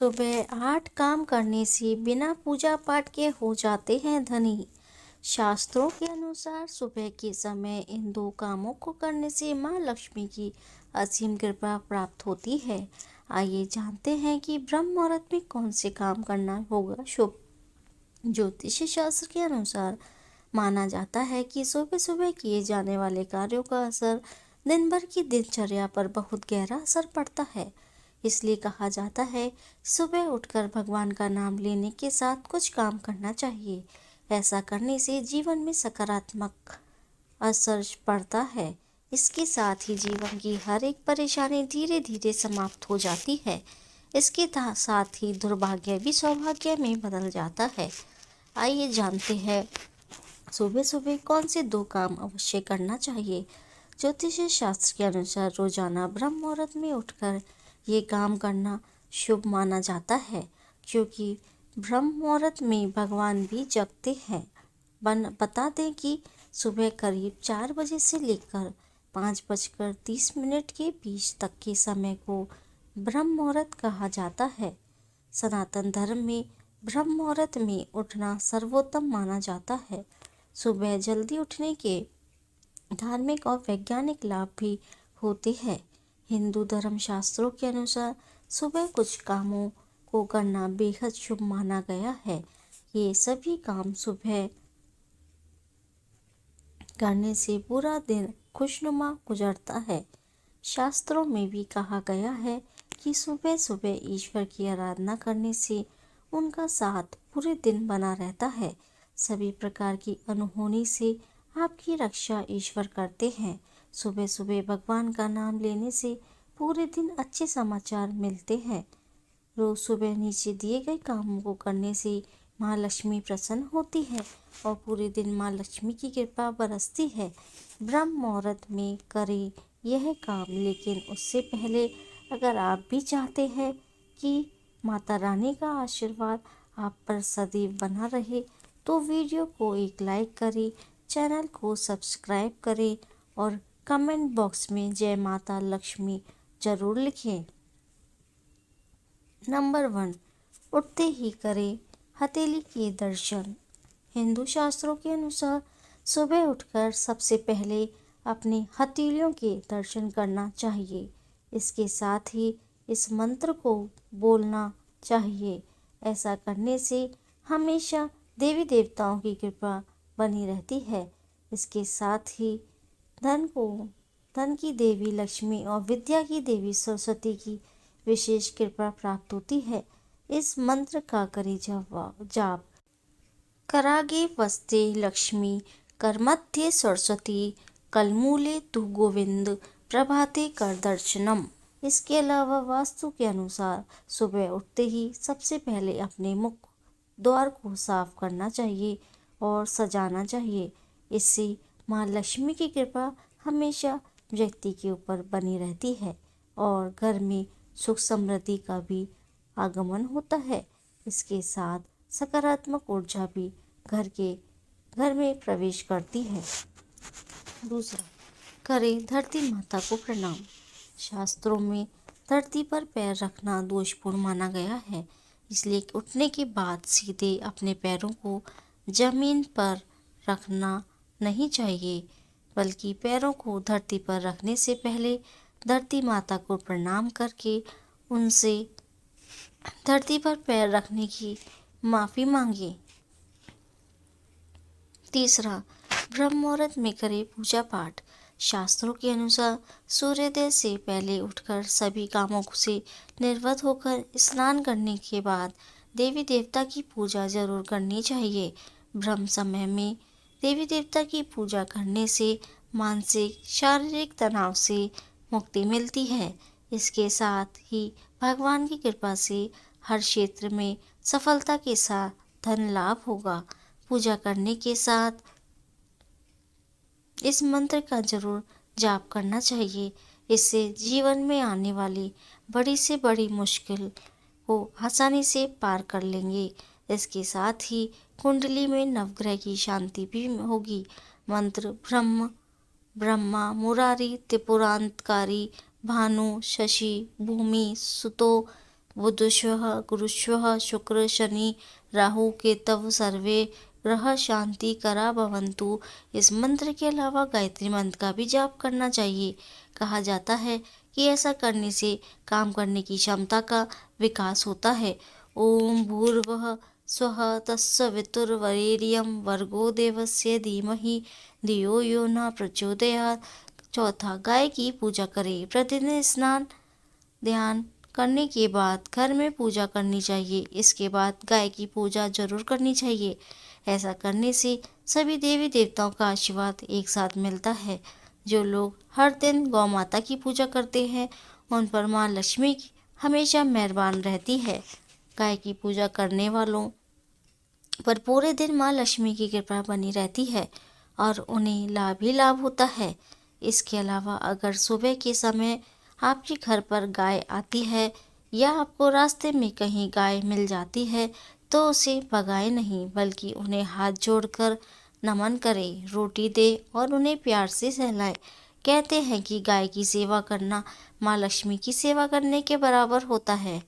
सुबह 8 काम करने से बिना पूजा पाठ के हो जाते हैं धनी। शास्त्रों के अनुसार सुबह के समय इन 2 कामों को करने से माँ लक्ष्मी की असीम कृपा प्राप्त होती है। आइए जानते हैं कि ब्रह्म मुहूर्त में कौन से काम करना होगा शुभ। ज्योतिष शास्त्र के अनुसार माना जाता है कि सुबह सुबह किए जाने वाले कार्यों का असर दिन भर की दिनचर्या पर बहुत गहरा असर पड़ता है। इसलिए कहा जाता है सुबह उठकर भगवान का नाम लेने के साथ कुछ काम करना चाहिए। ऐसा करने से जीवन में सकारात्मक असर पड़ता है। इसके साथ ही जीवन की हर एक परेशानी धीरे धीरे समाप्त हो जाती है। इसके साथ ही दुर्भाग्य भी सौभाग्य में बदल जाता है। आइए जानते हैं सुबह सुबह कौन से 2 काम अवश्य करना चाहिए। ज्योतिष शास्त्र के अनुसार रोजाना ब्रह्म मुहूर्त में उठकर ये काम करना शुभ माना जाता है, क्योंकि ब्रह्म मुहूर्त में भगवान भी जगते हैं। बता दें कि सुबह करीब 4 बजे से लेकर 5:30 के बीच तक के समय को ब्रह्म मुहूर्त कहा जाता है। सनातन धर्म में ब्रह्म मुहूर्त में उठना सर्वोत्तम माना जाता है। सुबह जल्दी उठने के धार्मिक और वैज्ञानिक लाभ भी होते हैं। हिंदू धर्म शास्त्रों के अनुसार सुबह कुछ कामों को करना बेहद शुभ माना गया है। ये सभी काम सुबह करने से पूरा दिन खुशनुमा गुजरता है। शास्त्रों में भी कहा गया है कि सुबह सुबह ईश्वर की आराधना करने से उनका साथ पूरे दिन बना रहता है। सभी प्रकार की अनहोनी से आपकी रक्षा ईश्वर करते हैं। सुबह सुबह भगवान का नाम लेने से पूरे दिन अच्छे समाचार मिलते हैं। रोज सुबह नीचे दिए गए कामों को करने से माँ लक्ष्मी प्रसन्न होती है और पूरे दिन माँ लक्ष्मी की कृपा बरसती है। ब्रह्म मुहूर्त में करें यह काम, लेकिन उससे पहले अगर आप भी चाहते हैं कि माता रानी का आशीर्वाद आप पर सदैव बना रहे, तो वीडियो को एक लाइक करें, चैनल को सब्सक्राइब करें और कमेंट बॉक्स में जय माता लक्ष्मी जरूर लिखें। नंबर 1, उठते ही करें हथेली के दर्शन। हिंदू शास्त्रों के अनुसार सुबह उठकर सबसे पहले अपने हथेलियों के दर्शन करना चाहिए। इसके साथ ही इस मंत्र को बोलना चाहिए। ऐसा करने से हमेशा देवी देवताओं की कृपा बनी रहती है। इसके साथ ही धन की देवी लक्ष्मी और विद्या की देवी सरस्वती की विशेष कृपा प्राप्त होती है। इस मंत्र का करें जाप। करागे वस्ते लक्ष्मी, करमध्ये सरस्वती, कलमूले तु गोविंद, प्रभाते कर दर्शनम। इसके अलावा वास्तु के अनुसार सुबह उठते ही सबसे पहले अपने मुख द्वार को साफ करना चाहिए और सजाना चाहिए। इससे माँ लक्ष्मी की कृपा हमेशा व्यक्ति के ऊपर बनी रहती है और घर में सुख समृद्धि का भी आगमन होता है। इसके साथ सकारात्मक ऊर्जा भी घर में प्रवेश करती है। दूसरा, करें धरती माता को प्रणाम। शास्त्रों में धरती पर पैर रखना दोषपूर्ण माना गया है, इसलिए उठने के बाद सीधे अपने पैरों को जमीन पर रखना नहीं चाहिए, बल्कि पैरों को धरती पर रखने से पहले धरती माता को प्रणाम करके उनसे धरती पर पैर रखने की माफ़ी मांगे। तीसरा, ब्रह्म मुहूर्त में करें पूजा पाठ। शास्त्रों के अनुसार सूर्योदय से पहले उठकर सभी कामों से निवृत्त होकर स्नान करने के बाद देवी देवता की पूजा जरूर करनी चाहिए। ब्रह्म समय में देवी देवता की पूजा करने से मानसिक शारीरिक तनाव से मुक्ति मिलती है। इसके साथ ही भगवान की कृपा से हर क्षेत्र में सफलता के साथ धन लाभ होगा। पूजा करने के साथ इस मंत्र का जरूर जाप करना चाहिए। इससे जीवन में आने वाली बड़ी से बड़ी मुश्किल को आसानी से पार कर लेंगे। इसके साथ ही कुंडली में नवग्रह की शांति भी होगी। मंत्र ब्रह्मा मुरारी त्रिपुरांतकारी भानु शशि भूमि सुतो बुधश्वः गुरुश्वः शुक्र शनि राहु केतव सर्वे ग्रह शांति करा भवंतु। इस मंत्र के अलावा गायत्री मंत्र का भी जाप करना चाहिए। कहा जाता है कि ऐसा करने से काम करने की क्षमता का विकास होता है। ओम भूर्भुवः स्वः तत्सवितुर्वरेण्यं भर्गो देवस्य धीमहि धियो यो न प्रचोदयात्। चौथा, गाय की पूजा करें। प्रतिदिन स्नान ध्यान करने के बाद घर में पूजा करनी चाहिए। इसके बाद गाय की पूजा जरूर करनी चाहिए। ऐसा करने से सभी देवी देवताओं का आशीर्वाद एक साथ मिलता है। जो लोग हर दिन गौ माता की पूजा करते हैं उन पर माँ लक्ष्मी हमेशा मेहरबान रहती है। गाय की पूजा करने वालों पर पूरे दिन माँ लक्ष्मी की कृपा बनी रहती है और उन्हें लाभ ही लाभ होता है। इसके अलावा अगर सुबह के समय आपके घर पर गाय आती है या आपको रास्ते में कहीं गाय मिल जाती है तो उसे भगाए नहीं, बल्कि उन्हें हाथ जोड़कर नमन करें, रोटी दे और उन्हें प्यार से सहलाए। कहते हैं कि गाय की सेवा करना माँ लक्ष्मी की सेवा करने के बराबर होता है।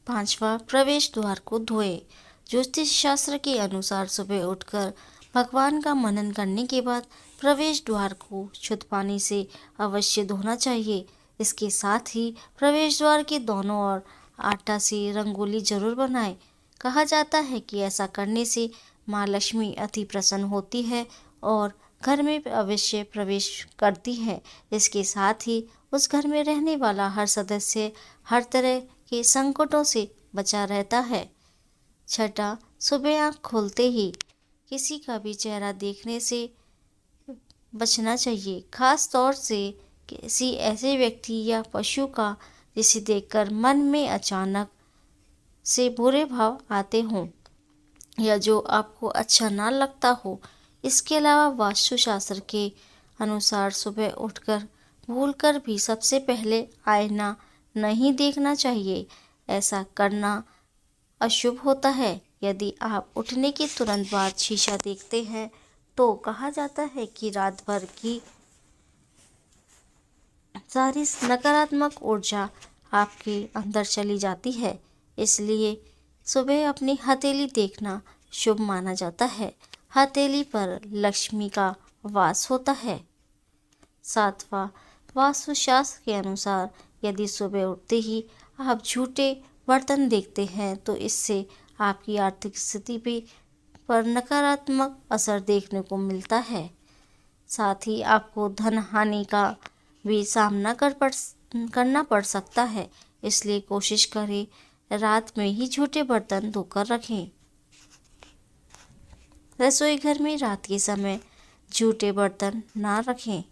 पांचवा, प्रवेश द्वार को धोए। ज्योतिष शास्त्र के अनुसार सुबह उठकर भगवान का मनन करने के बाद प्रवेश द्वार को शुद्ध पानी से अवश्य धोना चाहिए। इसके साथ ही प्रवेश द्वार के दोनों ओर आटा से रंगोली जरूर बनाएं। कहा जाता है कि ऐसा करने से माँ लक्ष्मी अति प्रसन्न होती है और घर में अवश्य प्रवेश करती है। इसके साथ ही उस घर में रहने वाला हर सदस्य हर तरह के संकटों से बचा रहता है। छठा, सुबह आँख खोलते ही किसी का भी चेहरा देखने से बचना चाहिए, खास तौर से किसी ऐसे व्यक्ति या पशु का जिसे देखकर मन में अचानक से बुरे भाव आते हों या जो आपको अच्छा ना लगता हो। इसके अलावा वास्तुशास्त्र के अनुसार सुबह उठकर भूलकर भी सबसे पहले आईना नहीं देखना चाहिए। ऐसा करना अशुभ होता है। यदि आप उठने के तुरंत बाद शीशा देखते हैं तो कहा जाता है कि रात भर की सारी नकारात्मक ऊर्जा आपके अंदर चली जाती है। इसलिए सुबह अपनी हथेली देखना शुभ माना जाता है। हथेली पर लक्ष्मी का वास होता है। सातवां, वास्तुशास्त्र के अनुसार यदि सुबह उठते ही आप झूठे बर्तन देखते हैं तो इससे आपकी आर्थिक स्थिति पर नकारात्मक असर देखने को मिलता है। साथ ही आपको धन हानि का भी सामना करना पड़ सकता है। इसलिए कोशिश करें रात में ही झूठे बर्तन धोकर रखें। रसोई घर में रात के समय झूठे बर्तन ना रखें।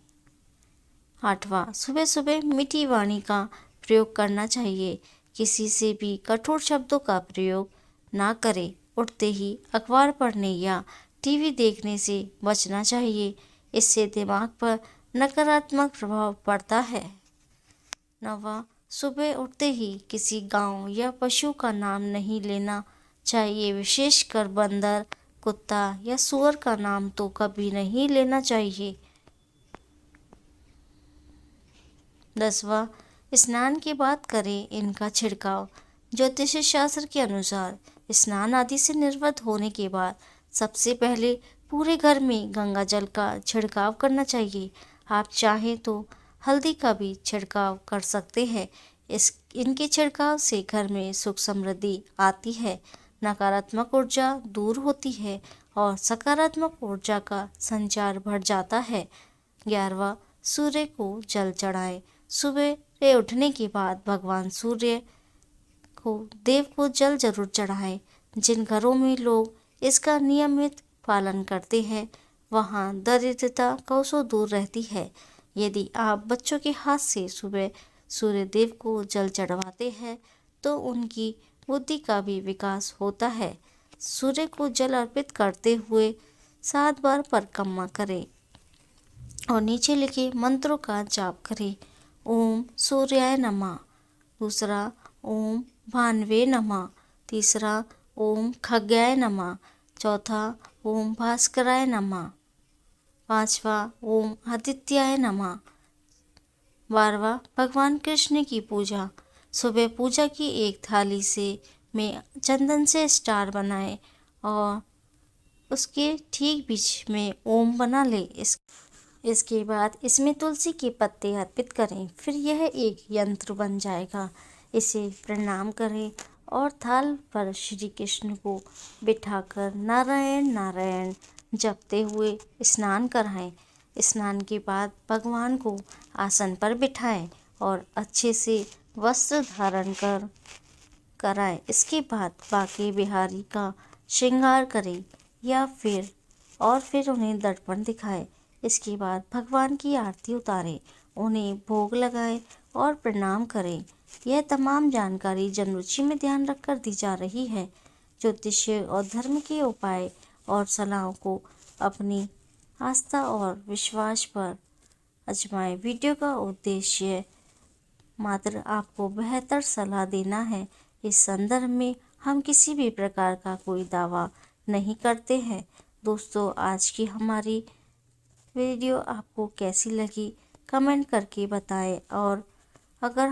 आठवां, सुबह सुबह मीठी वाणी का प्रयोग करना चाहिए। किसी से भी कठोर शब्दों का प्रयोग ना करें। उठते ही अखबार पढ़ने या टीवी देखने से बचना चाहिए। इससे दिमाग पर नकारात्मक प्रभाव पड़ता है। नौवां, सुबह उठते ही किसी गांव या पशु का नाम नहीं लेना चाहिए। विशेषकर बंदर, कुत्ता या सूअर का नाम तो कभी नहीं लेना चाहिए। 10वां, स्नान के बाद करें इनका छिड़काव। ज्योतिष शास्त्र के अनुसार स्नान आदि से निर्वृत्त होने के बाद सबसे पहले पूरे घर में गंगा जल का छिड़काव करना चाहिए। आप चाहें तो हल्दी का भी छिड़काव कर सकते हैं। इनके छिड़काव से घर में सुख समृद्धि आती है, नकारात्मक ऊर्जा दूर होती है और सकारात्मक ऊर्जा का संचार बढ़ जाता है। 11वां, सूर्य को जल चढ़ाएं। सुबह उठने के बाद भगवान सूर्य देव को जल जरूर चढ़ाएं। जिन घरों में लोग इसका नियमित पालन करते हैं वहाँ दरिद्रता कोसों दूर रहती है। यदि आप बच्चों के हाथ से सुबह सूर्य देव को जल चढ़वाते हैं तो उनकी बुद्धि का भी विकास होता है। सूर्य को जल अर्पित करते हुए 7 बार परिक्रमा करें और नीचे लिखे मंत्रों का जाप करें। ओम सूर्याय नमः। दूसरा, ओम भानवे नमः। तीसरा, ओम खग्याय नमः। चौथा, ओम भास्कराय नमः। पांचवा, ओम आदित्याय नमः। 12वां, भगवान कृष्ण की पूजा। सुबह पूजा की एक थाली से में चंदन से स्टार बनाएं और उसके ठीक बीच में ओम बना ले। इसके बाद इसमें तुलसी के पत्ते अर्पित करें। फिर यह एक यंत्र बन जाएगा। इसे प्रणाम करें और थाल पर श्री कृष्ण को बिठाकर नारायण नारायण जपते हुए स्नान कराएं। स्नान के बाद भगवान को आसन पर बिठाएं और अच्छे से वस्त्र धारण कराएं। इसके बाद बांके बिहारी का श्रृंगार करें या फिर उन्हें दर्पण दिखाएं। इसके बाद भगवान की आरती उतारें, उन्हें भोग लगाएं और प्रणाम करें। यह तमाम जानकारी जनरुचि में ध्यान रखकर दी जा रही है। ज्योतिष्य और धर्म के उपाय और सलाहों को अपनी आस्था और विश्वास पर आजमाएं। वीडियो का उद्देश्य मात्र आपको बेहतर सलाह देना है। इस संदर्भ में हम किसी भी प्रकार का कोई दावा नहीं करते हैं। दोस्तों, आज की हमारी वीडियो आपको कैसी लगी कमेंट करके बताएं और अगर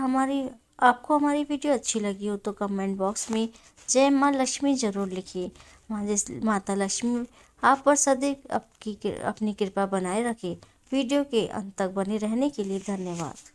आपको हमारी वीडियो अच्छी लगी हो तो कमेंट बॉक्स में जय माँ लक्ष्मी ज़रूर लिखिए। माता लक्ष्मी आप पर सदैव अपनी कृपा बनाए रखे। वीडियो के अंत तक बने रहने के लिए धन्यवाद।